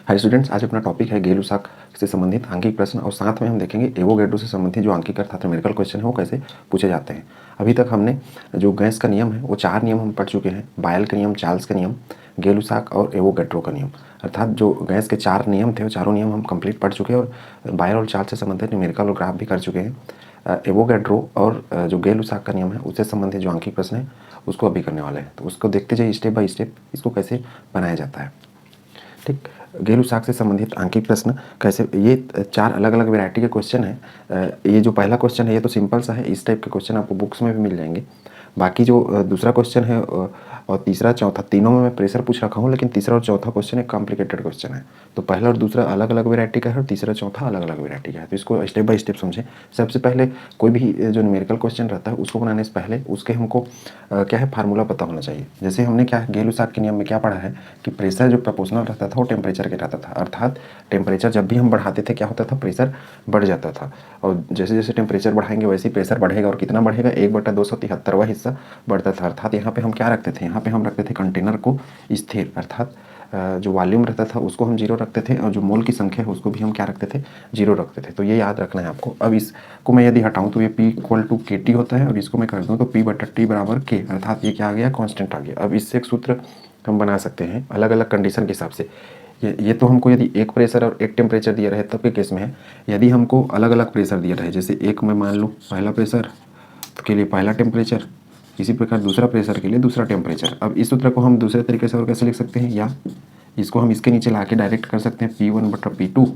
Hi students, आज अपना topic है गेलुसाक से संबंधित आंकिक प्रश्न और साथ में हम देखेंगे एवोगैड्रो से संबंधित जो आंकिक अर्थात न्यूमेरिकल क्वेश्चन है वो कैसे पूछे जाते हैं। अभी तक हमने जो गैस का नियम है वो 4 नियम हम पढ़ चुके हैं। बायल का नियम, चार्ल्स का नियम, गेलुसाक और एवोगैड्रो का नियम। अर्थात जो गैस के 4 नियम थे वो चारों नियम हम कंप्लीट पढ़ चुके हैं और बायल और चार्ल्स से संबंधित न्यूमेरिकल और ग्राफ भी कर चुके हैं। एवोगैड्रो और जो गेलुसाक का नियम है उससे संबंधित जो आंकिक प्रश्न है उसको अभी करने वाले हैं। तो उसको देखते जाइए स्टेप बाय स्टेप इसको कैसे बनाया जाता है। ठीक, गेलुसाक से संबंधित आंकिक प्रश्न कैसे, ये 4 अलग अलग वैरायटी के क्वेश्चन है। ये जो पहला क्वेश्चन है ये तो सिंपल सा है, इस टाइप के क्वेश्चन आपको बुक्स में भी मिल जाएंगे। बाकी जो दूसरा क्वेश्चन है और तीसरा चौथा, तीनों में मैं प्रेशर पूछ रखा हूँ, लेकिन तीसरा और चौथा क्वेश्चन एक कॉम्प्लिकेटेड क्वेश्चन है। तो पहला और दूसरा अलग अलग वैरायटी का है और तीसरा चौथा अलग अलग वैरायटी का है। तो इसको स्टेप बाय स्टेप समझें। सबसे पहले कोई भी जो न्यूमेरिकल क्वेश्चन रहता है उसको बनाने से पहले उसके हमको क्या है फार्मूला पता होना चाहिए। जैसे हमने क्या गेलुसाक के नियम में क्या पढ़ा है कि प्रेशर जो प्रोपोर्शनल रहता था वो टेम्परेचर के रहता था। अर्थात टेम्परेचर जब भी हम बढ़ाते थे क्या होता था, प्रेशर बढ़ जाता था। और जैसे जैसे टेम्परेचर बढ़ाएंगे वैसे ही प्रेशर बढ़ेगा और कितना बढ़ेगा, 1/273वां हिस्सा बढ़ता था। अर्थात यहाँ पे हम क्या रखते थे, यहाँ पे हम रखते थे कंटेनर को स्थिर, अर्थात जो वॉल्यूम रहता था उसको हम 0 रखते थे और जो मोल की संख्या है उसको भी हम क्या रखते थे, 0 रखते थे। तो ये याद रखना है आपको। अब इसको मैं यदि हटाऊं तो ये P = KT होता है और इसको मैं कर दूं तो P/T = K, अर्थात ये क्या आ गया, कांस्टेंट आ गया। अब इससे एक सूत्र हम बना सकते हैं अलग अलग कंडीशन के हिसाब से। ये तो हमको यदि एक प्रेशर और एक टेम्परेचर दिया रहे तब के केस में है। यदि हमको अलग अलग प्रेशर दिया रहे, जैसे एक मैं मान लूँ पहला प्रेशर के लिए पहला टेम्परेचर, इसी प्रकार दूसरा प्रेशर के लिए दूसरा टेम्परेचर। अब इस सूत्र को हम दूसरे तरीके से और कैसे लिख सकते हैं, या इसको हम इसके नीचे ला के डायरेक्ट कर सकते हैं P1/P2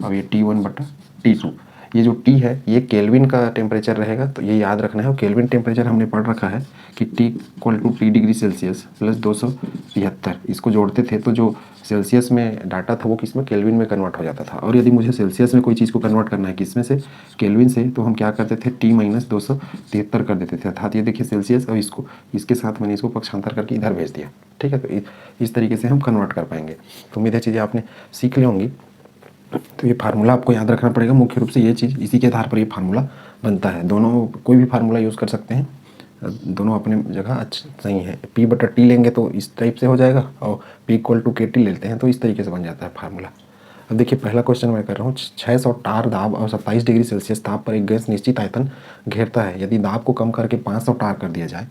और ये T1/T2। ये जो T है ये केल्विन का टेम्परेचर रहेगा, तो ये याद रखना है। और केल्विन टेम्परेचर हमने पढ़ रखा है कि T = T degree Celsius plus 273। इसको जोड़ते थे तो जो सेल्सियस में डाटा था वो किस में, केल्विन में कन्वर्ट हो जाता था। और यदि मुझे सेल्सियस में कोई चीज़ को कन्वर्ट करना है किस में से, केल्विन से, तो हम क्या करते थे, T-273 कर देते थे। अर्थात ये देखिए सेल्सियस, और इसको इसके साथ मैंने इसको पक्षांतर करके इधर भेज दिया। ठीक है, तो इस तरीके से हम कन्वर्ट कर पाएंगे। तो उम्मीद है चीज़ें आपने सीख ली होंगी। तो ये फार्मूला आपको याद रखना पड़ेगा। मुख्य रूप से ये चीज़, इसी के आधार पर ये फार्मूला बनता है। दोनों कोई भी फार्मूला यूज़ कर सकते हैं, दोनों अपने जगह अच्छा सही है। P/T लेंगे तो इस टाइप से हो जाएगा और P = KT लेते हैं तो इस तरीके से बन जाता है फार्मूला। अब देखिए पहला क्वेश्चन मैं कर रहा हूँ। 600 टार दाब और 27 डिग्री सेल्सियस ताप पर एक गैस निश्चित आयतन घेरता है। यदि दाब को कम करके 500 टार कर दिया जाए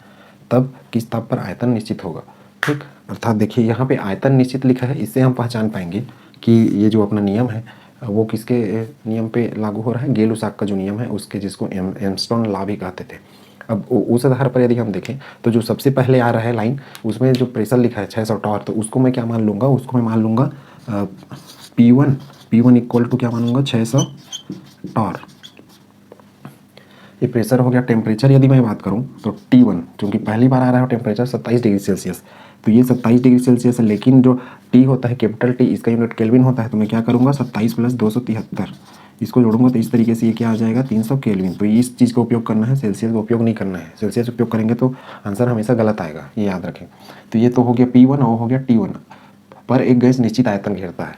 तब किस ताप पर आयतन निश्चित होगा। ठीक, अर्थात देखिए यहाँ पे आयतन निश्चित लिखा है, इससे हम पहचान पाएंगे कि ये जो अपना नियम है वो किसके नियम पे लागू हो रहा है, गेलुसाक का जो नियम है उसके, जिसको एमस्टोन लॉ भी कहते थे। अब उस आधार पर यदि हम देखें तो जो सबसे पहले आ रहा है लाइन उसमें जो प्रेशर लिखा है 600 टार, तो उसको मैं क्या मान लूँगा, उसको मैं मान लूँगा P1 = क्या मानूंगा, 600 टार। ये प्रेशर हो गया। टेम्परेचर यदि मैं बात करूं तो T1, क्योंकि पहली बार आ रहा है टेम्परेचर 27 डिग्री सेल्सियस, तो ये 27 डिग्री सेल्सियस है। लेकिन जो T होता है कैपिटल T, इसका यूनिट केल्विन होता है। तो मैं क्या करूँगा, 27 + 273 इसको जोड़ूंगा तो इस तरीके से ये क्या आ जाएगा, 300 केल्विन। तो इस चीज़ का उपयोग करना है, सेल्सियस का उपयोग नहीं करना है। सेल्सियस उपयोग करेंगे तो आंसर हमेशा गलत आएगा, ये याद रखें। तो ये तो हो गया P1 और हो गया T1 पर एक गैस निश्चित आयतन घेरता है।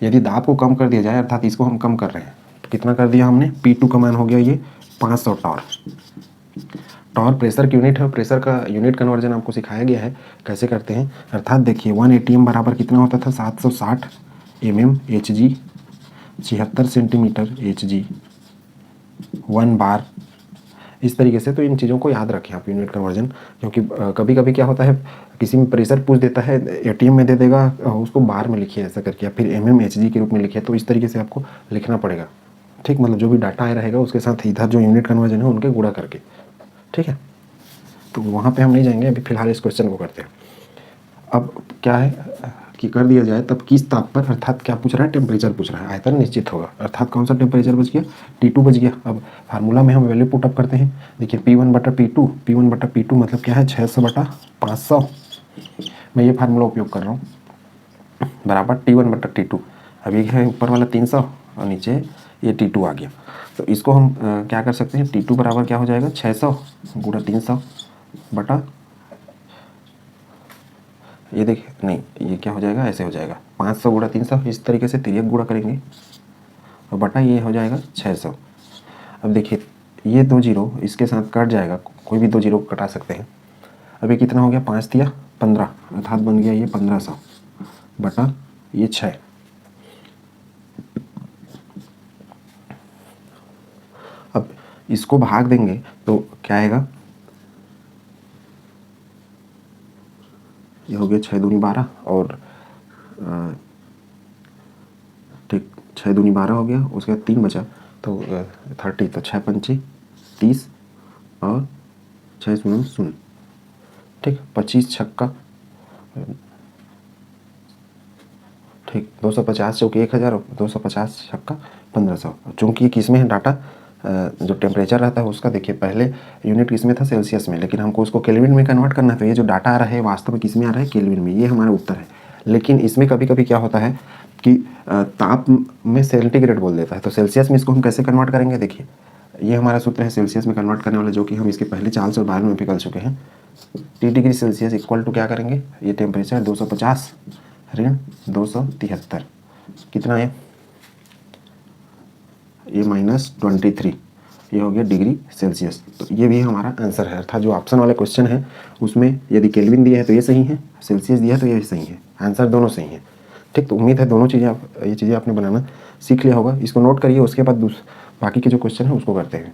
यदि दाब को कम कर दिया जाए, अर्थात इसको हम कम कर रहे हैं, तो कितना कर दिया हमने, P2 का मान हो गया ये 500 टार। टार प्रेशर की यूनिट है, प्रेशर का यूनिट कन्वर्जन आपको सिखाया गया है कैसे करते हैं। अर्थात देखिए 1 ATM बराबर कितना होता था, 760 mm Hg, 76 सेंटीमीटर Hg 1 बार, इस तरीके से। तो इन चीज़ों को याद रखें आप, यूनिट कन्वर्जन, क्योंकि कभी कभी क्या होता है किसी में प्रेशर पूछ देता है, ATM में दे देगा, उसको बार में लिखिए ऐसा करके, या फिर mm Hg के रूप में लिखिए। तो इस तरीके से आपको लिखना पड़ेगा। ठीक, मतलब जो भी डाटा आया रहेगा उसके साथ इधर जो यूनिट कन्वर्जन है उनके गुणा करके। ठीक है, तो वहाँ पे हम नहीं जाएंगे, अभी फिलहाल इस क्वेश्चन को करते हैं। अब क्या है कि कर दिया जाए तब किस ताप पर, अर्थात क्या पूछ रहा है, टेम्परेचर पूछ रहा है, आयतन निश्चित होगा। अर्थात कौन सा टेम्परेचर बच गया, T2 बच गया। अब फार्मूला में हम वैल्यू पुटअप करते हैं। देखिए P1/P2, P1/P2 मतलब क्या है, 600/500। मैं ये फार्मूला उपयोग कर रहा हूँ, बराबर T1/T2। अब ये है ऊपर वाला 300 और नीचे ये T2 आ गया। तो इसको हम क्या कर सकते हैं, T2 बराबर क्या हो जाएगा, 600 × 300 बटा, ये देखिए नहीं, ये क्या हो जाएगा, ऐसे हो जाएगा 500 × 300, इस तरीके से तिर्यक गुणा करेंगे और बटा ये हो जाएगा 600। अब देखिए ये 2 जीरो इसके साथ कट जाएगा, कोई भी 2 जीरो कटा सकते हैं। अब ये कितना हो गया, 5 × 3 = 15, अर्थात बन गया ये 1500 बटा ये 6। इसको भाग देंगे तो क्या आएगा, ये हो गया 6 दूनी 12 और ठीक 6 दूनी 12 हो गया, उसके बाद 3 बचा तो 30, तो 6 पंची 30 और 6 शून्य शून्य, ठीक 25 छक्का, ठीक 250 चौकी 1000, 250 छक्का 1500। चूँकि किस में है डाटा, जो टेम्परेचर रहता है उसका, देखिए पहले यूनिट किस में था, सेल्सियस में, लेकिन हमको उसको केल्विन में कन्वर्ट करना है, तो ये जो डाटा आ रहा है वास्तव में किस में आ रहा है, केल्विन में, ये हमारा उत्तर है। लेकिन इसमें कभी कभी क्या होता है कि ताप में सेंटीग्रेड बोल देता है, तो सेल्सियस में इसको हम कैसे कन्वर्ट करेंगे, देखिए ये हमारा सूत्र है सेल्सियस में कन्वर्ट करने वाला, जो कि हम इसके पहले 412 में भी कर चुके हैं। T degree Celsius equal to क्या करेंगे, ये टेम्परेचर 250 ऋण 273 कितना है, ये -23, ये हो गया डिग्री सेल्सियस। तो ये भी हमारा आंसर है, अर्थात जो ऑप्शन वाले क्वेश्चन है उसमें यदि केल्विन दिया है तो ये सही है, सेल्सियस दिया है तो ये सही है, आंसर दोनों सही है। ठीक, तो उम्मीद है दोनों चीज़ें ये चीज़ें आपने बनाना सीख लिया होगा, इसको नोट करिए, उसके बाद बाकी के जो क्वेश्चन है उसको करते हैं।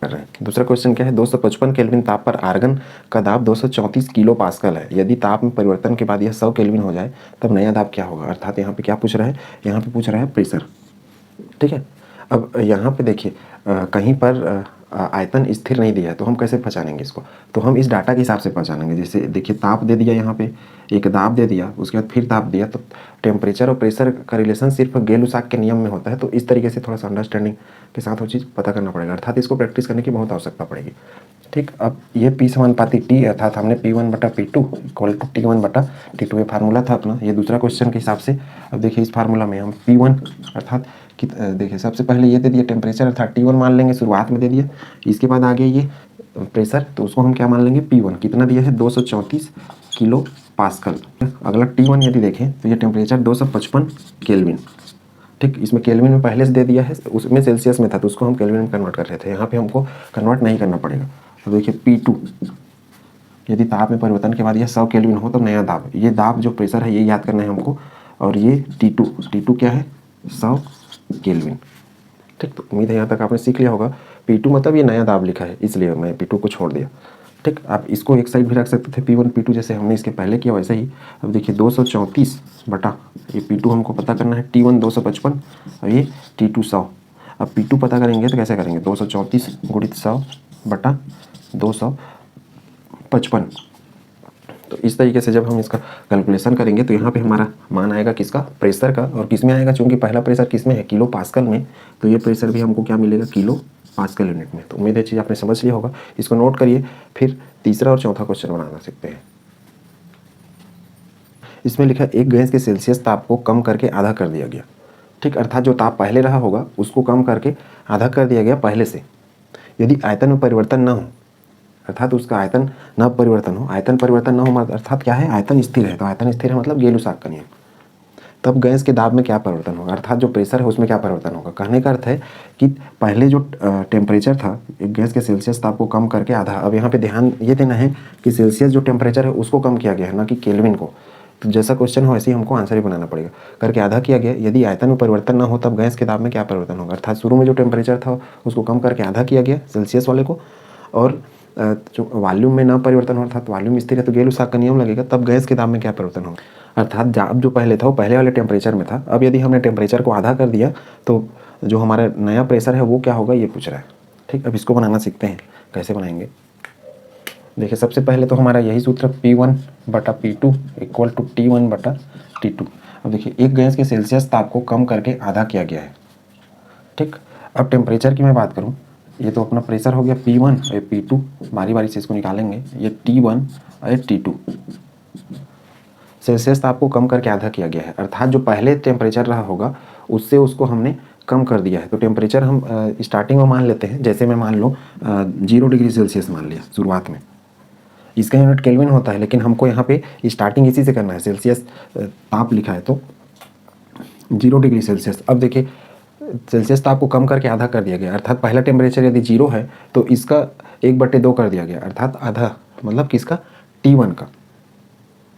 कर रहे हैं। दूसरा क्वेश्चन क्या है, 255 केल्विन ताप पर आर्गन का दाब 234 किलो पास्कल है, यदि ताप में परिवर्तन के बाद यह 100 केल्विन हो जाए तब नया दाब क्या होगा। अर्थात यहाँ पे क्या पूछ रहा है, यहाँ पे पूछ रहा है प्रेशर। ठीक है, अब यहाँ पे देखिए कहीं पर आयतन स्थिर नहीं दिया है, तो हम कैसे पहचानेंगे इसको, तो हम इस डाटा के हिसाब से पहचानेंगे। जैसे देखिए ताप दे दिया, यहाँ पे एक दाब दे दिया, उसके बाद फिर ताप दिया, तो टेम्परेचर और प्रेशर का रिलेशन सिर्फ गेलुसाक के नियम में होता है। तो इस तरीके से थोड़ा सा अंडरस्टैंडिंग के साथ वो चीज़ पता करना पड़ेगा, अर्थात इसको प्रैक्टिस करने की बहुत आवश्यकता पड़ेगी। ठीक, अब ये P समानुपाती T, अर्थात हमने P1/P2 इक्वल टू T1/T2 ये फार्मूला था अपना, ये दूसरा क्वेश्चन के हिसाब से। अब देखिए इस फार्मूला में हम P1 अर्थात देखिए सबसे पहले ये दे दिया टेम्परेचर अर्थात T1 मान लेंगे, शुरुआत में दे दिया, इसके बाद आ गया ये प्रेशर, तो उसको हम क्या मान लेंगे P1, कितना दिया है 234 किलो पास्कल। अगला T1 यदि देखें तो ये टेम्परेचर 255 केल्विन। ठीक, इसमें केल्विन में पहले से दे दिया है, उसमें सेल्सियस में था तो उसको हम केल्विन में कन्वर्ट कर रहे थे, यहाँ पे हमको कन्वर्ट नहीं करना पड़ेगा। तो देखिए P2, यदि ताप में परिवर्तन के बाद यह 100 केल्विन हो तो नया दाब, ये दाब जो प्रेशर है ये याद करना है हमको, और ये T2 क्या है 100 केल्विन। ठीक, तो उम्मीद है यहाँ तक आपने सीख लिया होगा। P2 मतलब ये नया दाब लिखा है, इसलिए मैं P2 को छोड़ दिया। ठीक, आप इसको एक साइड भी रख सकते थे P1 P2 जैसे हमने इसके पहले किया वैसे ही। अब देखिए 234 बटा ये P2 हमको पता करना है, T1 255 और ये T2 100। अब P2 पता करेंगे तो कैसे करेंगे, 234 गुणित 100 बटा 255। तो इस तरीके से जब हम इसका कैलकुलेशन करेंगे तो यहाँ पे हमारा मान आएगा किसका, प्रेशर का, और किस में आएगा, चूँकि पहला प्रेशर किस में है, किलो पास्कल में, तो ये प्रेशर भी हमको क्या मिलेगा, किलो पास्कल यूनिट में। तो उम्मीद है चीज़ आपने समझ लिया होगा, इसको नोट करिए, फिर तीसरा और चौथा क्वेश्चन बनाना सीखते हैं। इसमें लिखा एक गैस के सेल्सियस ताप को कम करके आधा कर दिया गया। ठीक, अर्थात जो ताप पहले रहा होगा उसको कम करके आधा कर दिया गया पहले से, यदि आयतन में परिवर्तन न हो, अर्थात उसका आयतन न परिवर्तन हो, आयतन परिवर्तन न हो अर्थात क्या है, आयतन स्थिर है, तो आयतन स्थिर है मतलब गेलुसाक का नियम, तब गैस के दाब में क्या परिवर्तन होगा, अर्थात जो प्रेशर है उसमें क्या परिवर्तन होगा। कहने का अर्थ है कि पहले जो टेम्परेचर था एक गैस के सेल्सियस ताप को कम करके आधा, अब यहाँ पे ध्यान ये देना है कि सेल्सियस जो टेम्परेचर है उसको कम किया गया है, ना कि केल्विन को। तो जैसा क्वेश्चन हो वैसे ही हमको आंसर ही बनाना पड़ेगा, करके आधा किया गया, यदि आयतन में परिवर्तन ना हो तब गैस के दाब में क्या परिवर्तन होगा, अर्थात शुरू में जो टेम्परेचर था उसको कम करके आधा किया गया सेल्सियस वाले को, और जो वॉल्यूम में ना परिवर्तन हो, अर्थात वॉल्यूम स्थिर है तो गेलुसाक का नियम लगेगा, तब गैस के दाब में क्या परिवर्तन होगा, अर्थात दाब जो पहले था वो पहले वाले टेम्परेचर में था, अब यदि हमने टेम्परेचर को आधा कर दिया तो जो हमारा नया प्रेशर है वो क्या होगा, ये पूछ रहा है। ठीक, अब इसको बनाना सीखते हैं, कैसे बनाएंगे। देखिए सबसे पहले तो हमारा यही सूत्र P1/P2 इक्वल टू T1/T2। अब देखिए एक गैस के सेल्सियस ताप को कम करके आधा किया गया है। ठीक, अब टेम्परेचर की मैं बात करूं, ये तो अपना प्रेशर हो गया P1 और P2, बारी बारी से इसको निकालेंगे, ये T1 और T2। सेल्सियस ताप को कम करके आधा किया गया है, अर्थात जो पहले टेम्परेचर रहा होगा उससे उसको हमने कम कर दिया है। तो टेम्परेचर हम स्टार्टिंग में मान लेते हैं, जैसे मैं मान लो 0 डिग्री सेल्सियस मान लिया शुरुआत में, इसका यूनिट केल्विन होता है, लेकिन हमको यहाँ पे स्टार्टिंग इसी से करना है, सेल्सियस ताप लिखा है तो 0 डिग्री सेल्सियस। अब देखिए सेल्सियस ताप को कम करके आधा कर दिया गया, अर्थात पहला टेम्परेचर यदि 0 है तो इसका 1/2 कर दिया गया, अर्थात आधा, मतलब किसका, T1 का।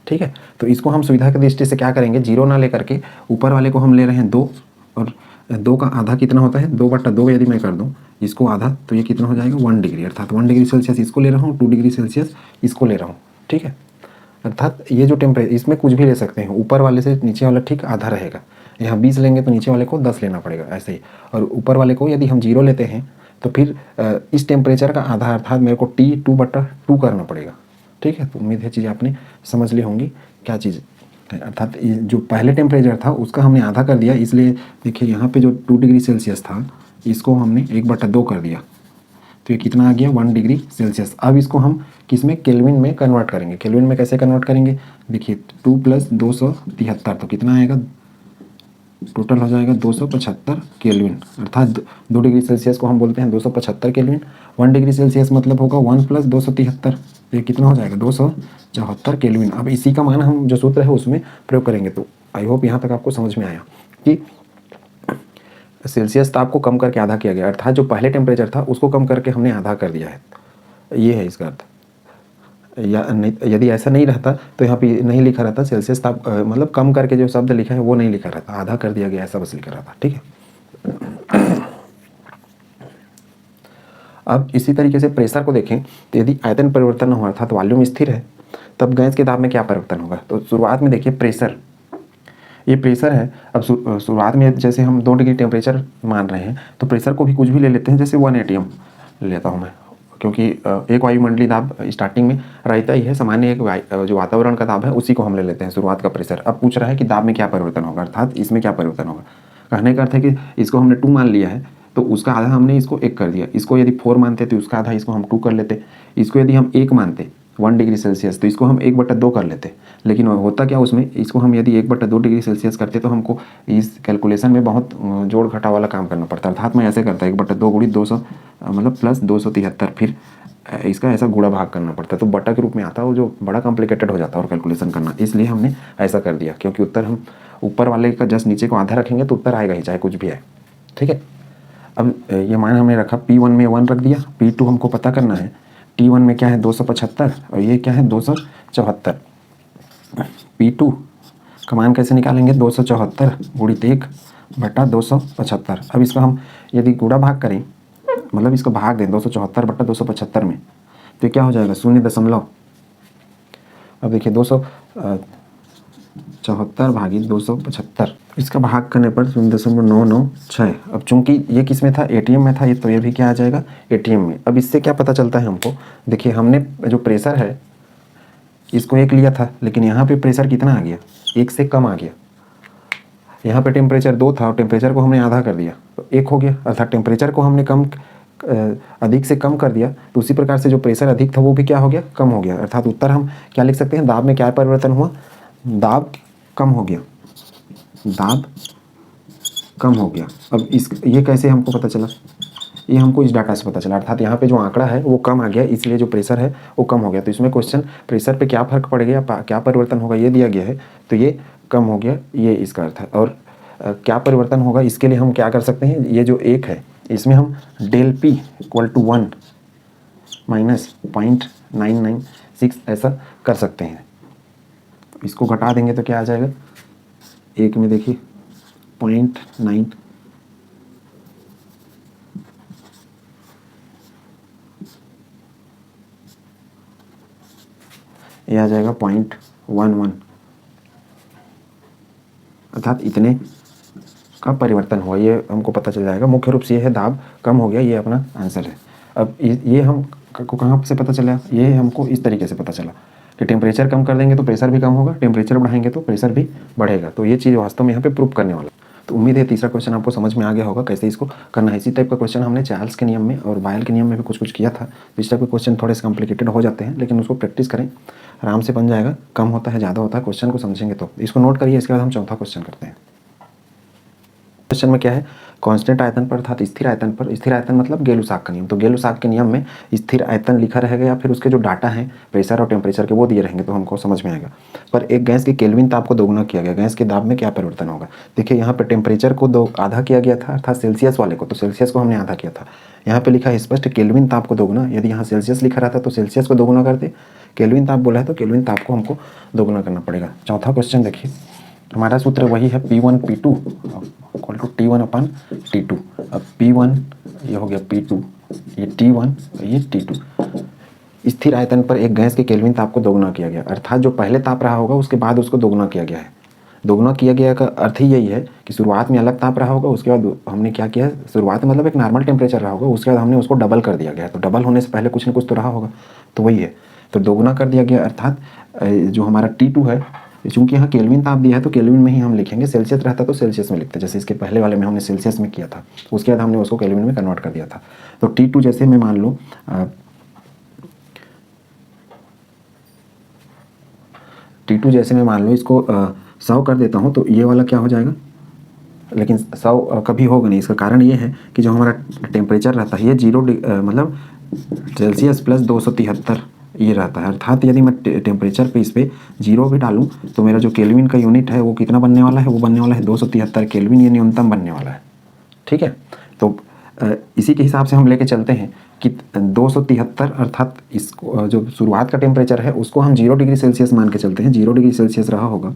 ठीक है, तो इसको हम सुविधा की दृष्टि से क्या करेंगे, 0 ना लेकर के ऊपर वाले को हम ले रहे हैं 2 और 2 का आधा कितना होता है, 2/2 यदि मैं कर दूँ इसको आधा, तो ये कितना हो जाएगा 1 डिग्री, अर्थात 1 डिग्री सेल्सियस इसको ले रहा हूँ, 2 डिग्री सेल्सियस इसको ले रहा हूँ, ठीक है। अर्थात ये जो टेम्परेचर, इसमें कुछ भी ले सकते हैं, ऊपर वाले से नीचे वाला ठीक आधा रहेगा। यहाँ 20 लेंगे तो नीचे वाले को 10 लेना पड़ेगा, ऐसे ही। और ऊपर वाले को यदि हम 0 लेते हैं तो फिर इस टेम्परेचर का आधा अर्थात मेरे को T2/2 करना पड़ेगा, ठीक है। तो उम्मीद है चीज़ आपने समझ ली होंगी क्या चीज़, अर्थात जो पहले टेम्परेचर था उसका हमने आधा कर दिया, इसलिए देखिए यहाँ पे जो 2 डिग्री सेल्सियस था इसको हमने 1/2 कर दिया, तो ये कितना आ गया 1 डिग्री सेल्सियस। अब इसको हम किस में, केल्विन में कन्वर्ट करेंगे। केल्विन में कैसे कन्वर्ट करेंगे, देखिए 2 + 273 तो कितना आएगा, टोटल हो जाएगा 275 केल्विन, अर्थात 2 डिग्री सेल्सियस को हम बोलते हैं 275 केल्विन। 1 डिग्री सेल्सियस मतलब होगा 1 + 273, ये कितना हो जाएगा 274 केल्विन। अब इसी का मान हम जो सूत्र है उसमें प्रयोग करेंगे। तो आई होप यहाँ तक आपको समझ में आया कि सेल्सियस ताप को कम करके आधा किया गया, अर्थात जो पहले टेम्परेचर था उसको कम करके हमने आधा कर दिया है, ये है इसका अर्थ। या नहीं, यदि ऐसा नहीं रहता तो यहाँ पे नहीं लिखा रहता सेल्सियस ताप, मतलब कम करके जो शब्द लिखा है वो नहीं लिखा रहता, आधा कर दिया गया ऐसा बस लिखा रहता, ठीक है। अब इसी तरीके से प्रेशर को देखें तो यदि आयतन परिवर्तन न हो अर्थात वॉल्यूम स्थिर है तब गैस के दाब में क्या परिवर्तन होगा। तो शुरुआत में देखिए प्रेशर, ये प्रेशर है। अब शुरुआत में जैसे हम 2 डिग्री टेम्परेचर मान रहे हैं तो प्रेशर को भी कुछ भी ले लेते हैं, जैसे 1 atm लेता हूँ मैं, क्योंकि एक वायुमंडलीय दाब स्टार्टिंग में रहता ही है, सामान्य एक जो वातावरण का दाब है उसी को हम ले लेते हैं शुरुआत का प्रेशर। अब पूछ रहा है कि दाब में क्या परिवर्तन होगा, अर्थात इसमें क्या परिवर्तन होगा। कहने का अर्थ है कि इसको हमने 2 मान लिया है तो उसका आधा हमने इसको 1 कर दिया, इसको यदि 4 मानते तो उसका आधा इसको हम 2 कर लेते, इसको यदि हम 1 मानते 1 डिग्री सेल्सियस तो इसको हम 1/2 कर लेते। लेकिन होता क्या उसमें, इसको हम यदि 1/2 डिग्री सेल्सियस करते तो हमको इस कैलकुलेशन में बहुत जोड़ घटा वाला काम करना पड़ता है, अर्थात मैं ऐसे करता 1/2 × 200 मतलब प्लस 273, फिर इसका ऐसा गुणा भाग करना पड़ता है, तो बटा के रूप में आता है, वो जो बड़ा कॉम्प्लिकेटेड हो जाता है और कैलकुलेशन करना, इसलिए हमने ऐसा कर दिया, क्योंकि उत्तर हम ऊपर वाले का जस्ट नीचे को आधा रखेंगे तो उत्तर आएगा ही चाहे कुछ भी है, ठीक है। अब ये मान हमने रखा, P1 में 1 रख दिया, P2 हमको पता करना है, T1 में क्या है 275 और ये क्या है 274। P2 का मान कैसे निकालेंगे, 274 × 1/275। अब इसका हम यदि गुणा भाग करें, मतलब इसको भाग दें 274/275 में, तो क्या हो जाएगा 0. अब देखिए 274 भागी 275, इसका भाग करने पर 0.996। अब चूंकि ये किस में था, एटीएम में था, ये तो ये भी क्या आ जाएगा एटीएम में। अब इससे क्या पता चलता है हमको, देखिए हमने जो प्रेशर है इसको 1 लिया था, लेकिन यहाँ पे प्रेशर कितना आ गया, 1 से कम आ गया। यहाँ पे टेम्परेचर 2 था और टेम्परेचर को हमने आधा कर दिया तो 1 हो गया, अर्थात टेम्परेचर को हमने अधिक से कम कर दिया, तो उसी प्रकार से जो प्रेशर अधिक था वो भी क्या हो गया, कम हो गया। अर्थात उत्तर हम क्या लिख सकते हैं, दाब में क्या परिवर्तन हुआ, दाब कम हो गया, दाब कम हो गया। अब ये कैसे हमको पता चला, ये हमको इस डाटा से पता चला, अर्थात यहाँ पे जो आंकड़ा है वो कम आ गया, इसलिए जो प्रेशर है वो कम हो गया। तो इसमें क्वेश्चन प्रेशर पे क्या फर्क पड़ गया, क्या परिवर्तन होगा ये दिया गया है, तो ये कम हो गया, ये इसका अर्थ है। और क्या परिवर्तन होगा इसके लिए हम क्या कर सकते हैं, ये जो 1 है इसमें हम del P = 1 - 0.996 ऐसा कर सकते हैं। इसको घटा देंगे तो क्या आ जाएगा, 1 में देखिए 0.9, ये आ जाएगा 0.11, अर्थात इतने का परिवर्तन हुआ, ये हमको पता चल जाएगा। मुख्य रूप से ये है दाब कम हो गया, ये अपना आंसर है। अब ये हम को कहाँ से पता चला, ये हमको इस तरीके से पता चला कि टेम्परेचर कम कर देंगे तो प्रेशर भी कम होगा, टेम्परेचर बढ़ाएंगे तो प्रेशर भी बढ़ेगा। तो ये चीज़ वास्तव में यहाँ पे प्रूव करने वाला। तो उम्मीद है तीसरा क्वेश्चन आपको समझ में आ गया होगा कैसे इसको करना है। इसी टाइप का क्वेश्चन हमने चार्ल्स के नियम में और बायल के नियम में भी कुछ किया था। इस टाइप के क्वेश्चन थोड़े से कॉम्प्लिकेटेड हो जाते हैं, लेकिन उसको प्रैक्टिस करें, आराम से बन जाएगा। कम होता है ज़्यादा होता है, क्वेश्चन को समझेंगे तो। इसको नोट करिए, इसके बाद हम चौथा क्वेश्चन करते हैं। क्वेश्चन में क्या है, कांस्टेंट आयतन पर अर्थात स्थिर आयतन पर, स्थिर आयतन मतलब गेलुसाक का नियम। तो गेलुसाक के नियम में स्थिर आयतन लिखा रहेगा या फिर उसके जो डाटा हैं प्रेशर और टेम्परेचर के वो दिए रहेंगे तो हमको समझ में आएगा। पर एक गैस के केल्विन ताप को दोगुना किया गया, गैस के दाब में क्या परिवर्तन होगा। देखिए यहाँ पे टेम्परेचर को आधा किया गया था अर्थात सेल्सियस वाले को, तो सेल्सियस को हमने आधा किया था। यहाँ पे लिखा है स्पष्ट केल्विन ताप को दोगुना, यदि यहाँ सेल्सियस लिखा रहता तो सेल्सियस को दोगुना करते, केल्विन ताप बोला है तो केल्विन ताप को हमको दोगुना करना पड़ेगा। चौथा क्वेश्चन देखिए, हमारा सूत्र वही है P1 P2 equal to T1/T2। अब P1 ये हो गया P2, ये T1 ये T2। स्थिर आयतन पर एक गैस के केल्विन ताप को दोगुना किया गया, अर्थात जो पहले ताप रहा होगा उसके बाद उसको दोगुना किया गया है। दोगुना किया गया का अर्थ ही यही है कि शुरुआत में अलग ताप रहा होगा, उसके बाद हमने क्या किया, शुरुआत में मतलब एक नॉर्मल टेम्परेचर रहा होगा, उसके बाद हमने उसको डबल कर दिया गया। तो डबल होने से पहले कुछ ना कुछ तो रहा होगा, तो वही है। तो दोगुना कर दिया गया, अर्थात जो हमारा T2 है, चूंकि यहाँ केल्विन ताप दिया है तो केल्विन में ही हम लिखेंगे, सेल्सियस रहता तो सेल्सियस में लिखते, जैसे इसके पहले वाले में हमने सेल्सियस में किया था, उसके बाद हमने उसको केल्विन में कन्वर्ट कर दिया था। तो T2 जैसे मैं मान लो T2 जैसे मैं मान लो इसको 100 कर देता हूँ, तो ये वाला क्या हो जाएगा, लेकिन 100 कभी होगा नहीं। इसका कारण ये है कि जो हमारा टेम्परेचर रहता है ये 0 मतलब सेल्सियस प्लस 273 ये रहता है, अर्थात यदि मैं टेम्परेचर पे इस पर 0 भी डालूँ तो मेरा जो केल्विन का यूनिट है वो कितना बनने वाला है, वो बनने वाला है 273 केल्विन, ये न्यूनतम बनने वाला है। ठीक है, तो इसी के हिसाब से हम लेके चलते हैं कि 273 अर्थात इसको जो शुरुआत का टेम्परेचर है उसको हम 0 डिग्री सेल्सियस मान के चलते हैं, 0 डिग्री सेल्सियस रहा होगा,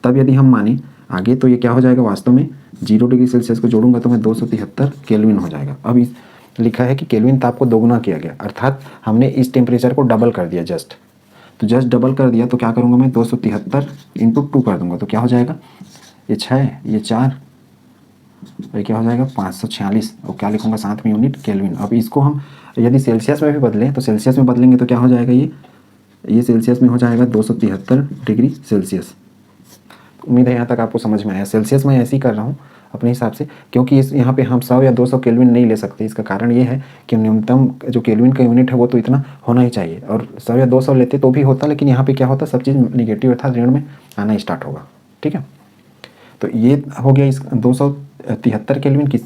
तब यदि हम माने आगे तो ये क्या हो जाएगा, वास्तव में 0 डिग्री सेल्सियस को जोड़ूंगा तो मैं 273 केल्विन हो जाएगा। अब इस लिखा है कि केल्विन ताप को दोगुना किया गया, अर्थात हमने इस टेम्परेचर को डबल कर दिया जस्ट। तो जस्ट डबल कर दिया तो क्या करूँगा मैं, 273 इंटू 2 कर दूंगा, तो क्या हो जाएगा, ये 6 ये 4 ये क्या हो जाएगा 546, और क्या लिखूंगा साथ में यूनिट केल्विन। अब इसको हम यदि सेल्सियस में भी बदलें तो सेल्सियस में बदलेंगे तो क्या हो जाएगा, ये सेल्सियस में हो जाएगा 273 डिग्री सेल्सियस। उम्मीद है यहाँ तक आपको समझ में आया। सेल्सियस में ऐसे ही कर रहा हूँ अपने हिसाब से, क्योंकि इस यहाँ पे हम 100 या 200 केल्विन नहीं ले सकते। इसका कारण ये है कि न्यूनतम जो केल्विन का यूनिट है वो तो इतना होना ही चाहिए, और 100 या 200 लेते तो भी होता, लेकिन यहाँ पे क्या होता, सब चीज़ निगेटिव अर्थात ऋण में आना स्टार्ट होगा। ठीक है, तो ये हो गया इस 273 केल्विन की।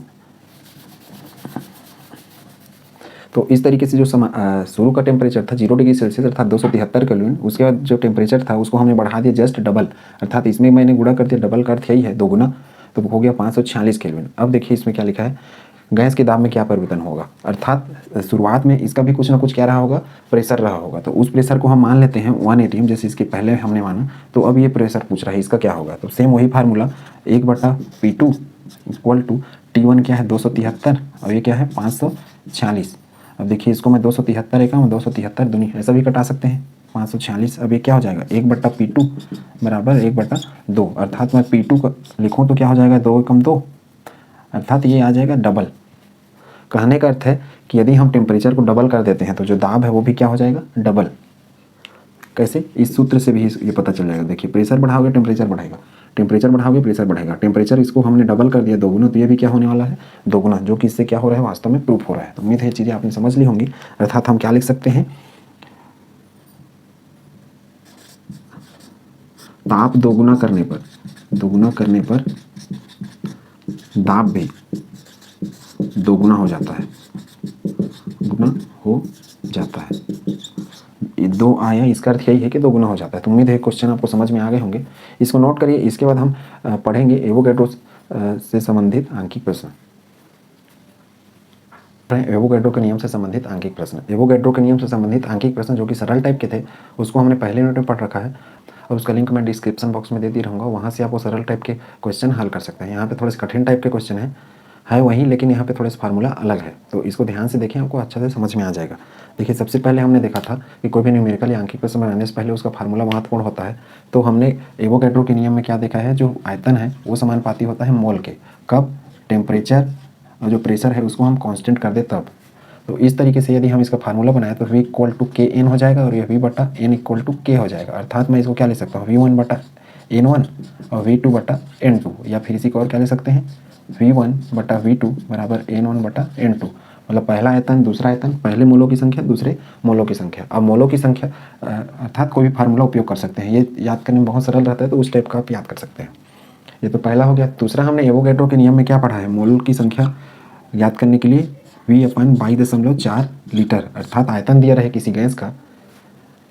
तो इस तरीके से जो शुरू का टेम्परेचर था 0 डिग्री सेल्सियस अर्थात 273 केल्विन, उसके बाद जो टेम्परेचर था उसको हमने बढ़ा दिया जस्ट डबल, अर्थात इसमें मैंने गुणा कर दिया, डबल का अर्थ यही है दोगुना, तो हो गया 546 केल्विन। अब देखिए इसमें क्या लिखा है, गैस के दाब में क्या परिवर्तन होगा, अर्थात शुरुआत में इसका भी कुछ ना कुछ क्या रहा होगा, प्रेशर रहा होगा। तो उस प्रेशर को हम मान लेते हैं 1 atm, जैसे इसके पहले हमने माना। तो अब ये प्रेशर पूछ रहा है इसका क्या होगा, तो सेम वही formula 1/P2 equal to T1 क्या है 273 और ये क्या है 546। अब देखिए इसको मैं 273 एक 273 दूनी ऐसा भी कटा सकते हैं 546। अब ये क्या हो जाएगा 1/P2 बराबर 1/2, अर्थात मैं P2 का लिखूँ तो क्या हो जाएगा 2 × 2, अर्थात ये आ जाएगा डबल। कहने का अर्थ है कि यदि हम टेम्परेचर को डबल कर देते हैं तो जो दाब है वो भी क्या हो जाएगा डबल। कैसे, इस सूत्र से भी ये पता चल जाएगा। देखिए प्रेशर बढ़ाओगे टेम्परेचर बढ़ेगा, टेम्परेचर बढ़ाओगे प्रेशर बढ़ेगा, टेम्परेचर इसको हमने डबल कर दिया दोगुना, तो ये भी क्या होने वाला है दोगुना, जो कि इससे क्या हो रहा है वास्तव में प्रूफ हो रहा है। तो उम्मीद है ये चीज़ें आपने समझ ली होंगी। अर्थात हम क्या लिख सकते हैं, ताप दोगुना करने पर दाब भी दोगुना हो जाता है, गुना हो जाता है। ये 2 आया, इसका अर्थ यही है कि दोगुना हो जाता है। तो उम्मीद है क्वेश्चन आपको समझ में आ गए होंगे, इसको नोट करिए। इसके बाद हम पढ़ेंगे एवोगैड्रो से संबंधित आंकिक प्रश्न। एवोगैड्रो के नियम से संबंधित आंकिक प्रश्न। एवोगैड्रो के नियम से संबंधित आंकिक प्रश्न जो कि सरल टाइप के थे उसको हमने पहले यूनिट में पढ़ रखा है, और उसका लिंक मैं डिस्क्रिप्शन बॉक्स में दे दी रहूँगा, वहाँ से आप वो सरल टाइप के क्वेश्चन हल कर सकते हैं। यहाँ पे थोड़े से कठिन टाइप के क्वेश्चन है वही, लेकिन यहाँ पे थोड़े से फार्मूला अलग है, तो इसको ध्यान से देखें, आपको अच्छे से समझ में आ जाएगा। देखिए सबसे पहले हमने देखा था कि कोई भी न्यूमेरिकल या आंकिक प्रश्न बनाने से पहले उसका फार्मूला महत्वपूर्ण होता है। तो हमने एवोगैड्रो के नियम में क्या देखा है, जो आयतन है वो समानुपाती होता है मोल के, कब, टेम्परेचर और जो प्रेशर है उसको हम कांस्टेंट कर दे तब। तो इस तरीके से यदि हम इसका फार्मूला बनाए तो V = Kn हो जाएगा, और ये V/N = K हो जाएगा। अर्थात मैं इसको क्या ले सकता हूँ V1/N1 और V2/N2, या फिर इसी को और क्या ले सकते हैं V1/V2 बराबर N1/N2, मतलब पहला आयतन दूसरा आयतन, पहले मोलों की संख्या दूसरे मोलों की संख्या। अब मोलों की संख्या अर्थात कोई भी फार्मूला उपयोग कर सकते हैं, ये याद करने में बहुत सरल रहता है, तो उस टाइप का आप याद कर सकते हैं। ये तो पहला हो गया। दूसरा हमने एवोगैड्रो के नियम में क्या पढ़ा है, मोल की संख्या याद करने के लिए V/22.4 लीटर, अर्थात आयतन दिया रहे किसी गैस का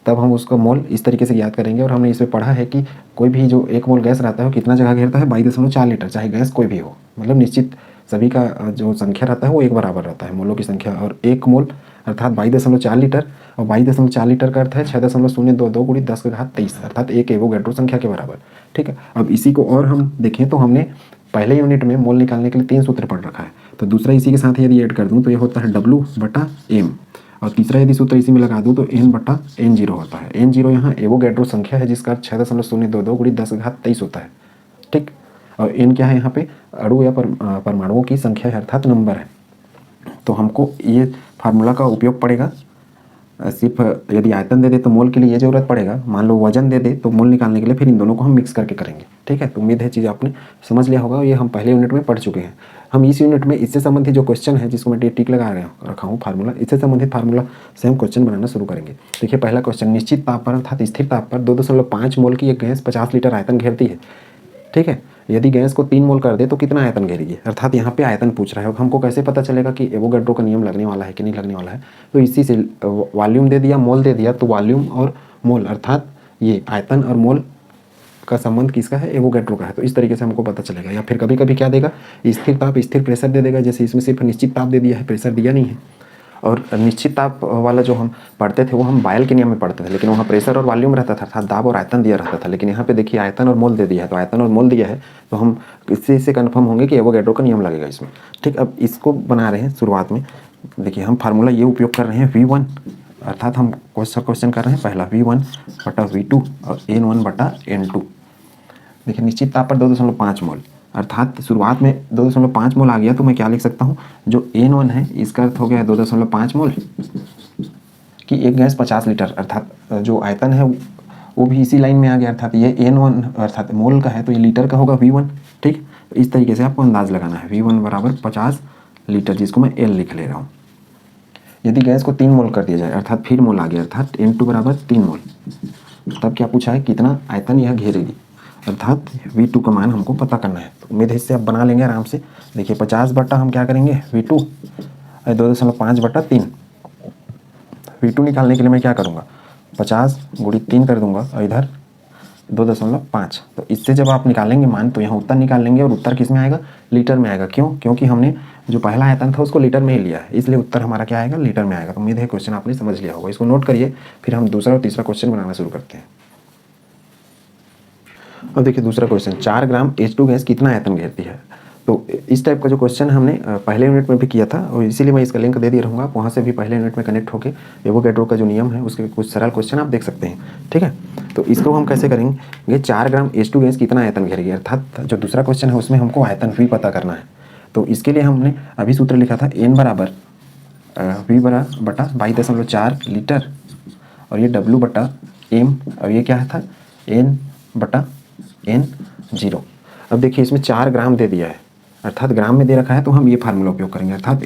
तब हम उसका मोल इस तरीके से याद करेंगे। और हमने इसमें पढ़ा है कि कोई भी जो 1 मोल गैस रहता है वो कितना जगह घेरता है 22.4 लीटर, चाहे गैस कोई भी हो, मतलब निश्चित सभी का जो संख्या रहता है वो एक बराबर रहता है मोलों की संख्या। और 1 मोल अर्थात 22.4 लीटर, और 22.4 लीटर का अर्थ है 6.022 × 10⁻23, अर्थात 1 एवोगैड्रो संख्या के बराबर। ठीक है, अब इसी को और हम देखें तो हमने पहले यूनिट में मोल निकालने के लिए 3 सूत्र पढ़ रखा है, तो दूसरा इसी के साथ यदि ऐड कर दूँ तो ये होता है W/m, और तीसरा यदि सूत्र इसी में लगा दूँ तो N/N0 होता है। N0 यहाँ एवोगैड्रो संख्या है जिसका 6.022 × 10⁻23 होता है, ठीक। और N क्या है यहाँ पे, अणु या परमाणुओं की संख्या है, अर्थात नंबर है। तो हमको ये फार्मूला का उपयोग पड़ेगा। सिर्फ यदि आयतन दे दे तो मोल के लिए ये जरूरत पड़ेगा, मान लो वजन दे दे तो मोल निकालने के लिए फिर इन दोनों को हम मिक्स करके करेंगे, ठीक है। तो उम्मीद है चीज़ आपने समझ लिया होगा, ये हम पहले यूनिट में पढ़ चुके हैं। हम इस यूनिट में इससे संबंधित जो क्वेश्चन है, जिसको मैं टिक लगा रखा हूँ फार्मूला, इससे संबंधित फार्मूला से हम क्वेश्चन बनाना शुरू करेंगे। देखिए पहला क्वेश्चन, निश्चित ताप पर अर्थात स्थिर ताप पर 2.5 मोल की एक गैस 50 लीटर आयतन घेरती है, ठीक है। यदि गैस को 3 मोल कर दे तो कितना आयतन घेरेगी, अर्थात यहाँ पे आयतन पूछ रहा है। हमको कैसे पता चलेगा कि एवोगैड्रो का नियम लगने वाला है कि नहीं लगने वाला है, तो इसी से वॉल्यूम दे दिया, मोल दे दिया, तो वॉल्यूम और मोल अर्थात ये आयतन और मोल का संबंध किसका है, एवोगैड्रो का है। तो इस तरीके से हमको पता चलेगा। या फिर कभी कभी क्या देगा, स्थिर ताप स्थिर प्रेशर दे देगा, जैसे इसमें सिर्फ निश्चित ताप दे दिया है, प्रेशर दिया नहीं है। और निश्चित ताप वाला जो हम पढ़ते थे वो हम बायल के नियम में पढ़ते थे, लेकिन वहाँ प्रेशर और वॉल्यूम रहता था, अर्थात दाब और आयतन दिया रहता था। लेकिन यहाँ पे देखिए आयतन और मोल दे दिया है, तो आयतन और मोल दिया है तो हम इससे इससे कन्फर्म होंगे कि एवोगैड्रो का नियम लगेगा इसमें, ठीक। अब इसको बना रहे हैं शुरुआत में, देखिए हम फार्मूला ये उपयोग कर रहे हैं V1, अर्थात हम क्वेश्चन कर रहे हैं पहला V1/V2 और N1/N2। देखिए निश्चित ताप पर 2.5 मोल, अर्थात शुरुआत में 2.5 मोल आ गया, तो मैं क्या लिख सकता हूँ, जो N1 है इसका अर्थ हो गया 2.5 मोल कि एक गैस 50 लीटर, अर्थात जो आयतन है वो भी इसी लाइन में आ गया, अर्थात ये N1 अर्थात मोल का है तो ये लीटर का होगा V1, ठीक। तो इस तरीके से आपको अंदाज लगाना है, V1 = 50 लीटर, जिसको मैं L लिख ले रहा हूँ। यदि गैस को 3 मोल कर दिया जाए, अर्थात फिर मोल आ गया, अर्थात N2 = 3 मोल, तब क्या पूछा है, कितना आयतन यह घेरेगी, अर्थात V2 का मान हमको पता करना है। तो उम्मीद है इससे आप बना लेंगे आराम से। देखिए 50 बटा हम क्या करेंगे, V2 2.5/3, V2 निकालने के लिए मैं क्या करूँगा, 50 × 3 कर दूंगा और इधर 2.5। तो इससे जब आप निकालेंगे मान तो यहाँ उत्तर निकाल लेंगे, और उत्तर किस में आएगा, लीटर में आएगा। क्यों, क्योंकि हमने जो पहला आयतन था उसको लीटर में ही लिया है, इसलिए उत्तर हमारा क्या आएगा, लीटर में आएगा। तो उम्मीद है क्वेश्चन आपने समझ लिया होगा, इसको नोट करिए, फिर हम दूसरा और तीसरा क्वेश्चन बनाना शुरू करते हैं। अब देखिए दूसरा क्वेश्चन, 4 ग्राम H2 गैस कितना आयतन घेरती है। तो इस टाइप का जो क्वेश्चन हमने पहले यूनिट में भी किया था, और इसीलिए मैं इसका लिंक दे दिया रहूँगा, वहाँ से भी पहले यूनिट में कनेक्ट होकर एवोगैड्रो का जो नियम है उसके कुछ सरल क्वेश्चन आप देख सकते हैं, ठीक है। तो इसको हम कैसे करेंगे, 4 ग्राम H2 गैस कितना आयतन घेरेगी, अर्थात जो दूसरा क्वेश्चन है उसमें हमको आयतन V पता करना है। तो इसके लिए हमने अभी सूत्र लिखा था N = V/22.4 लीटर, और ये W/m, और ये क्या था, N/N0। अब देखिए इसमें 4 ग्राम दे दिया है, अर्थात ग्राम में दे रखा है, तो हम ये फार्मूला उपयोग करेंगे, अर्थात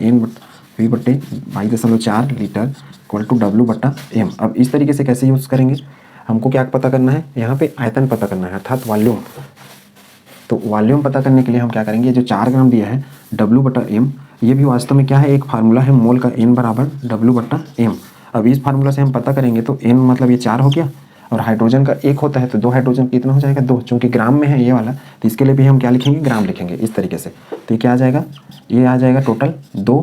V/22.4 लीटर = W/m। अब इस तरीके से कैसे यूज़ करेंगे, हमको क्या पता करना है, यहाँ पे आयतन पता करना है, अर्थात वॉल्यूम। तो वॉल्यूम पता करने के लिए हम क्या करेंगे, जो 4 ग्राम दिया है W/m, ये भी वास्तव में क्या है, एक फार्मूला है मोल का, N = W/m। अब इस फार्मूला से हम पता करेंगे तो N मतलब ये 4 हो गया, और हाइड्रोजन का 1 होता है, तो 2 हाइड्रोजन कितना हो जाएगा, 2, चूंकि ग्राम में है ये वाला, तो इसके लिए भी हम क्या लिखेंगे, ग्राम लिखेंगे इस तरीके से। तो ये क्या आ जाएगा, ये आ जाएगा टोटल 2,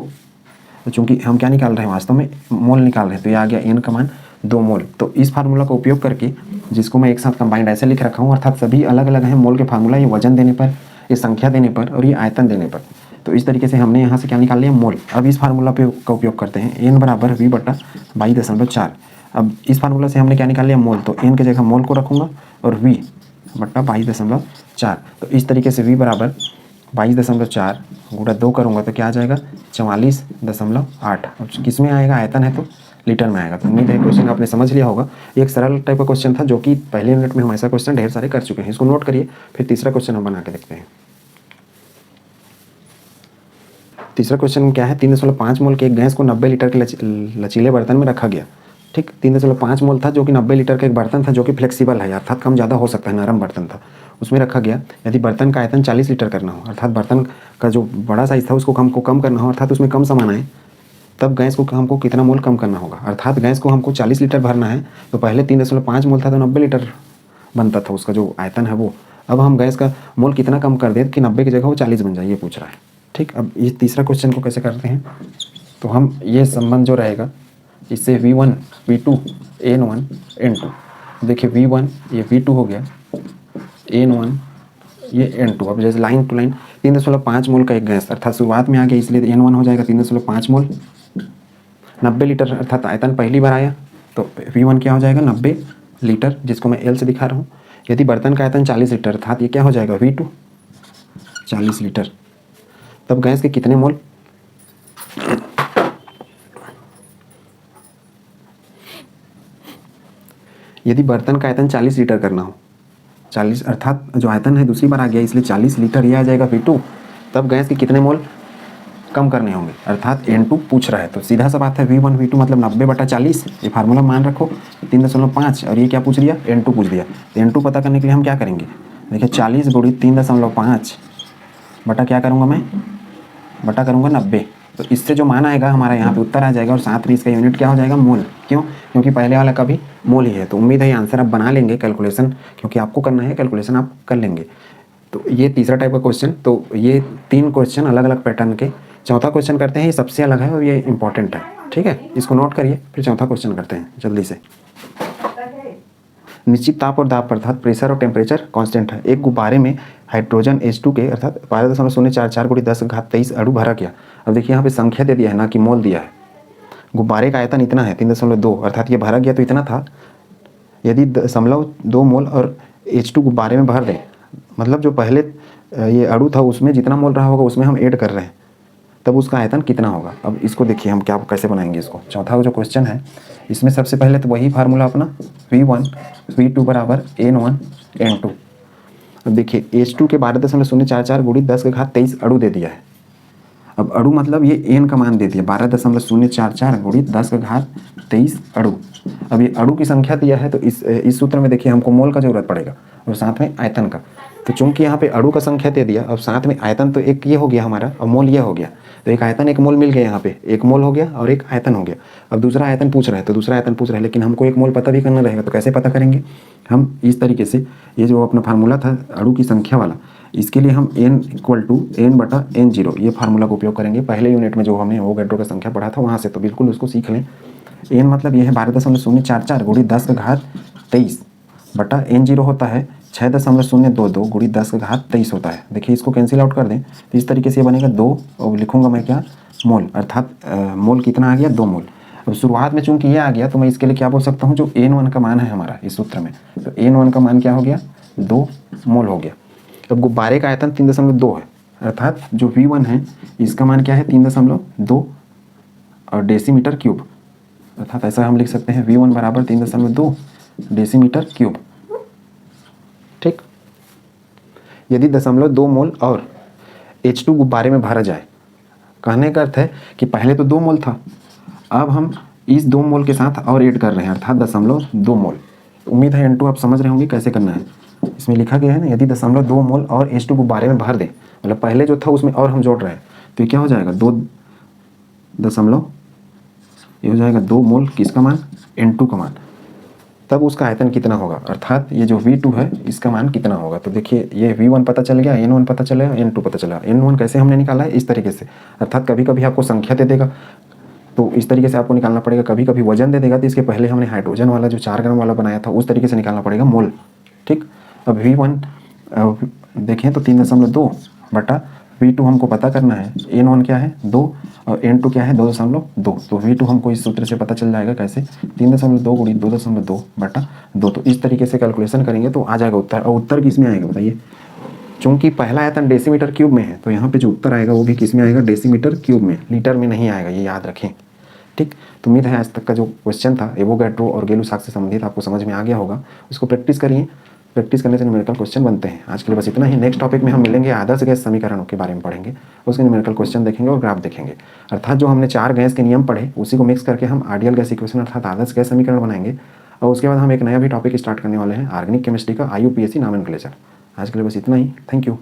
तो चूंकि हम क्या निकाल रहे हैं, वास्तव में मोल निकाल रहे हैं, तो ये आ गया N का मान 2 मोल। तो इस फार्मूला का उपयोग करके, जिसको मैं एक साथ कंबाइंड ऐसे लिख रखा हूँ, अर्थात सभी अलग अलग हैं मोल के फार्मूला, ये वजन देने पर, ये संख्या देने पर, और ये आयतन देने पर। तो इस तरीके से हमने यहाँ से क्या निकाल लिया, मोल। अब इस फार्मूला का उपयोग करते हैं, N = V/22.4। अब इस फार्मूला से हमने क्या निकाल लिया, मोल, तो N की जगह मोल को रखूँगा और V/22.4। तो इस तरीके से V = 22.4 × 2 करूँगा तो क्या आ जाएगा, 44.8। अब किस में आएगा, आयतन है तो लीटर में आएगा। तो उम्मीद है क्वेश्चन आपने समझ लिया होगा। एक सरल टाइप का क्वेश्चन था, जो कि पहले यूनिट में हम ऐसा क्वेश्चन ढेर सारे कर चुके हैं। इसको नोट करिए, फिर तीसरा क्वेश्चन हम बना के देखते हैं। तीसरा क्वेश्चन क्या है, 3.5 मोल के एक गैस को 90 लीटर के लचीले बर्तन में रखा गया, ठीक। 3.5 मोल था, जो कि 90 लीटर का एक बर्तन था, जो कि फ्लेक्सिबल है, अर्थात कम ज़्यादा हो सकता है, नरम बर्तन था, उसमें रखा गया। यदि बर्तन का आयतन 40 लीटर करना हो, अर्थात बर्तन का जो बड़ा साइज़ था उसको हमको कम करना हो, अर्थात उसमें कम सामान आए, तब गैस को हमको कितना मोल कम करना होगा। अर्थात गैस को हमको 40 लीटर भरना है, तो पहले 3.5 मोल था तो 90 लीटर बनता था उसका जो आयतन है वो। अब हम गैस का मोल कितना कम कर दें कि 90 की जगह वो 40 बन जाए, ये पूछ रहा है, ठीक। अब ये तीसरा क्वेश्चन को कैसे करते हैं, तो हम ये संबंध जो रहेगा, इससे V1 V2 N1 N2, देखिए V1 ये V2 हो गया, N1 ये N2। अब जैसे लाइन टू लाइन 3.5 मोल का एक गैस अर्थात शुरुआत में आ गया इसलिए N1 हो जाएगा 3.5 मोल। 90 लीटर अर्थात आयतन पहली बार आया तो V1 क्या हो जाएगा 90 लीटर, जिसको मैं L से दिखा रहा हूँ। यदि बर्तन का आयतन 40 लीटर अर्थात ये क्या हो जाएगा V2 40 लीटर। तब गैस के कितने मोल, यदि बर्तन का आयतन 40 लीटर करना हो, 40 अर्थात जो आयतन है दूसरी बार आ गया इसलिए 40 लीटर ये आ जाएगा V2, तब गैस के कितने मोल कम करने होंगे अर्थात N2 पूछ रहा है। तो सीधा सा बात है V1 V2 मतलब 90/40, ये फार्मूला मान रखो 3.5 और ये क्या पूछ लिया N2 पूछ दिया। तो N2 पता करने के लिए हम क्या करेंगे, देखिए 40 × 3.5 बटा क्या करूँगा मैं, बटा करूँगा 90। तो इससे जो मान आएगा हमारा यहाँ पे उत्तर आ जाएगा और साथ में इसका यूनिट क्या हो जाएगा मोल। क्यों, क्योंकि पहले वाला का भी मोल ही है। तो उम्मीद है ये आंसर आप बना लेंगे कैलकुलेशन, क्योंकि आपको करना है कैलकुलेशन आप कर लेंगे। तो ये तीसरा टाइप का क्वेश्चन, तो ये 3 क्वेश्चन अलग अलग पैटर्न के। चौथा क्वेश्चन करते हैं, ये सबसे अलग है और ये इंपॉर्टेंट है, ठीक है, इसको नोट करिए। फिर चौथा क्वेश्चन करते हैं जल्दी से। निश्चित ताप और दाब पर अर्थात प्रेशर और टेम्परेचर कांस्टेंट है। एक गुब्बारे में हाइड्रोजन H2 के अर्थात 12.044 × 10⁻23 अणु भरा गया। अब देखिए यहाँ पे संख्या दे दिया है ना कि मोल दिया है। गुब्बारे का आयतन इतना है 3.2 अर्थात ये भरा गया तो इतना था। यदि 0.2 मोल और H2 गुब्बारे में भर दें, मतलब जो पहले ये अणु था उसमें जितना मोल रहा होगा उसमें हम ऐड कर रहे हैं, तब उसका आयतन कितना होगा। अब इसको देखिए हम क्या कैसे बनाएंगे इसको। चौथा जो क्वेश्चन है इसमें सबसे पहले तो वही फार्मूला अपना V1 V2 = N1 N2। अब देखिए H2 के 12.044 × 10⁻23 अणु दे दिया है। अब अणु मतलब ये N का मान दे दिया 12.044 × 10⁻23 अणु। अब ये अणु की संख्या दिया है तो इस सूत्र में देखिए हमको मोल का जरूरत पड़ेगा और साथ में आयतन का। तो चूंकि यहाँ पे अणु का संख्या दे दिया, अब साथ में आयतन तो एक ये हो गया हमारा और मोल ये हो गया। तो एक आयतन एक मोल मिल गया, यहाँ पे एक मोल हो गया और एक आयतन हो गया। अब दूसरा आयतन पूछ रहा है तो दूसरा आयतन पूछ रहा है, लेकिन हमको एक मोल पता भी करना रहेगा। तो कैसे पता करेंगे हम, इस तरीके से ये जो अपना फार्मूला था अणु की संख्या वाला, इसके लिए हम N = N/N0 ये फार्मूला का उपयोग करेंगे। पहले यूनिट में जो हमें एवोगैड्रो का संख्या पढ़ा था वहाँ से, तो बिल्कुल उसको सीख लें। N मतलब ये है 12.044 × 10⁻23 बटा N0 होता है 6.022 × 10⁻23 होता है। देखिए इसको कैंसिल आउट कर दें तो इस तरीके से ये बनेगा 2 और लिखूंगा मैं क्या मोल, अर्थात मोल कितना आ गया 2 मोल। अब शुरुआत में चूंकि ये आ गया तो मैं इसके लिए क्या बोल सकता हूँ, जो N1 का मान है हमारा इस सूत्र में, तो N1 का मान क्या हो गया 2 मोल हो गया। अब गुब्बारे का आयतन 3.2 है अर्थात जो V1 है इसका मान क्या है 3.2 और डेसीमीटर क्यूब, अर्थात ऐसा हम लिख सकते हैं V1 = 3.2 डेसीमीटर क्यूब। ठीक, यदि 0.2 मोल और H2 गुब्बारे में भरा जाए, कहने का अर्थ है कि पहले तो 2 मोल था, अब हम इस 2 मोल के साथ और ऐड कर रहे हैं अर्थात 0.2 मोल। उम्मीद है N2 आप समझ रहे होंगे कैसे करना है। इसमें लिखा गया है ना, यदि 0.2 मोल और H2 गुब्बारे में भर दें, मतलब पहले जो था उसमें और हम जोड़ रहे हैं, तो ये क्या हो जाएगा 2 मोल किसका मान N2 का मान, तब उसका आयतन कितना होगा, अर्थात ये जो V2 है इसका मान कितना होगा। तो देखिए ये V1 पता चल गया, N1 पता चलेगा, N2 पता चला। N1 कैसे हमने निकाला है इस तरीके से, अर्थात कभी कभी आपको संख्या दे देगा तो इस तरीके से आपको निकालना पड़ेगा, कभी कभी वजन दे देगा तो इसके पहले हमने हाइड्रोजन वाला जो 4 ग्राम वाला बनाया था उस तरीके से निकालना पड़ेगा मोल। ठीक, अब V1 देखें तो 3.2 बटा V2 हमको पता करना है, N1 क्या है 2 और N2 क्या है 2.2। तो V2 हमको इस सूत्र से पता चल जाएगा कैसे 3.2 × 2.2 बटा 2। तो इस तरीके से कैलकुलेशन करेंगे तो आ जाएगा उत्तर। और उत्तर किस में आएगा बताइए, चूंकि पहला आयतन डेसीमीटर क्यूब में है तो यहाँ पे जो उत्तर आएगा वो भी किस में आएगा डेसीमीटर क्यूब में, लीटर में नहीं आएगा, ये याद रखें। ठीक, तो उम्मीद है आज तक का जो क्वेश्चन था एवोगैड्रो और गेलू-साक से संबंधित आपको समझ में आ गया होगा। उसको प्रैक्टिस करिए, प्रैक्टिस करने से न्यूमेरिकल क्वेश्चन बनते हैं। आज के लिए बस इतना ही। नेक्स्ट टॉपिक में हम मिलेंगे, आदर्श गैस समीकरणों के बारे में पढ़ेंगे, उसके न्यूमेरिकल क्वेश्चन देखेंगे और ग्राफ देखेंगे। अर्थात जो हमने 4 गैस के नियम पढ़े उसी को मिक्स करके हम आइडियल गैस इक्वेशन अर्थात आदर्श गैस समीकरण बनाएंगे। और उसके बाद हम एक नया भी टॉपिक स्टार्ट करने वाले हैं, ऑर्गेनिक केमिस्ट्री का IUPAC नॉमेनक्लेचर। आज के लिए बस इतना ही। Thank you.